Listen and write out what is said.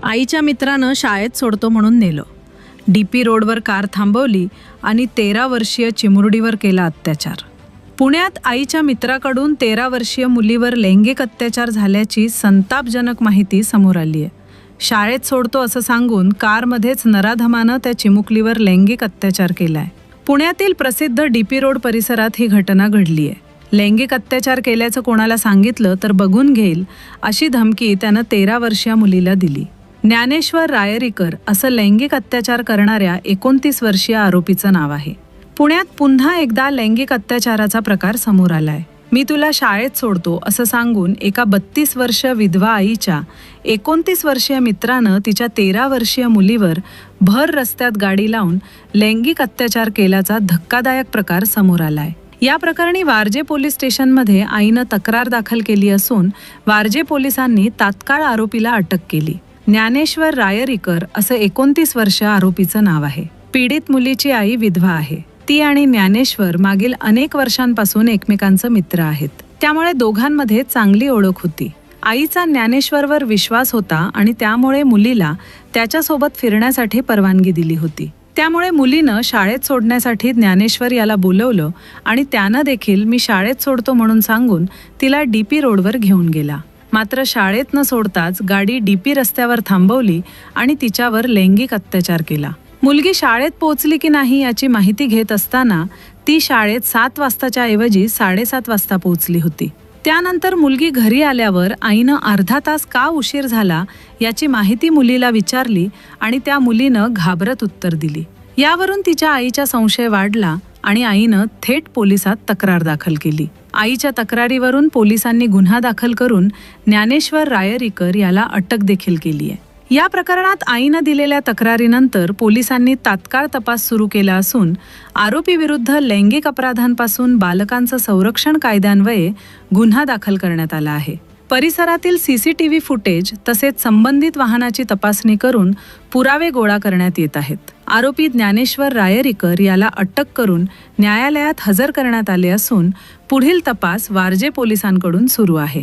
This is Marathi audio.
आईच्या मित्रानं शाळेत सोडतो म्हणून नेलं. DP रोडवर कार थांबवली आणि 13 वर्षीय चिमुरडीवर केला अत्याचार. पुण्यात आईच्या मित्राकडून 13 वर्षीय मुलीवर लैंगिक अत्याचार झाल्याची संतापजनक माहिती समोर आली आहे. शाळेत सोडतो असं सांगून कारमध्येच नराधमानं त्या चिमुकलीवर लैंगिक अत्याचार केलाय. पुण्यातील प्रसिद्ध DP रोड परिसरात ही घटना घडली आहे. लैंगिक अत्याचार केल्याचं कोणाला सांगितलं तर बघून घेईल अशी धमकी त्यानं 13 वर्षीय मुलीला दिली. ज्ञानेश्वर रायरीकर असं लैंगिक अत्याचार करणाऱ्या 29 वर्षीय आरोपीचं नाव आहे. पुण्यात पुन्हा एकदा लैंगिक अत्याचाराचा प्रकार समोर आलाय. मी तुला शाळेत सोडतो असं सांगून एका 32 वर्षीय विधवा आईच्या 29 वर्षीय मित्रानं तिच्या 13 वर्षीय मुलीवर भर रस्त्यात गाडी लावून लैंगिक अत्याचार केल्याचा धक्कादायक प्रकार समोर आलाय. या प्रकरणी वारजे पोलीस स्टेशनमध्ये आईनं तक्रार दाखल केली असून वारजे पोलिसांनी तात्काळ आरोपीला अटक केली. ज्ञानेश्वर रायरीकर असं 29 वर्ष आरोपीचं नाव आहे. पीडित मुलीची आई विधवा आहे. ती आणि ज्ञानेश्वर मागील अनेक वर्षांपासून एकमेकांचे मित्र आहेत. त्यामुळे दोघांमध्ये चांगली ओळख होती. आईचा ज्ञानेश्वरवर विश्वास होता आणि त्यामुळे मुलीला त्याच्यासोबत फिरण्यासाठी परवानगी दिली होती. त्यामुळे मुलीनं शाळेत सोडण्यासाठी ज्ञानेश्वर याला बोलवलं आणि त्यानं देखील मी शाळेत सोडतो म्हणून सांगून तिला DP रोडवर घेऊन गेला. मात्र शाळेत न सोडताच गाडी DP रस्त्यावर थांबवली आणि तिच्यावर लैंगिक अत्याचार केला. मुलगी शाळेत पोहोचली की नाही याची माहिती घेत असताना ती शाळेत 7 वाजताच्या ऐवजी 7:30 वाजता पोहोचली होती. त्यानंतर मुलगी घरी आल्यावर आईनं अर्धा तास का उशीर झाला याची माहिती मुलीला विचारली आणि त्या मुलीनं घाबरत उत्तर दिली. यावरून तिच्या आईचा संशय वाढला आणि आईनं थेट पोलिसात तक्रार दाखल केली. आईच्या तक्रारीवरून पोलिसांनी गुन्हा दाखल करून ज्ञानेश्वर रायरीकर याला अटक देखील केली आहे. या प्रकरणात आईनं दिलेल्या तक्रारीनंतर पोलिसांनी तात्काळ तपास सुरू केला असून आरोपीविरुद्ध लैंगिक अपराधांपासून बालकांचं संरक्षण कायद्यान्वये गुन्हा दाखल करण्यात आला आहे. परिसरातील CCTV फुटेज तसेच संबंधित वाहनाची तपासणी करून पुरावे गोळा करण्यात येत आहेत. आरोपी ज्ञानेश्वर रायरीकर याला अटक करून न्यायालयात हजर करण्यात आले असून पुढील तपास वारजे पोलिसांकडून सुरू आहे.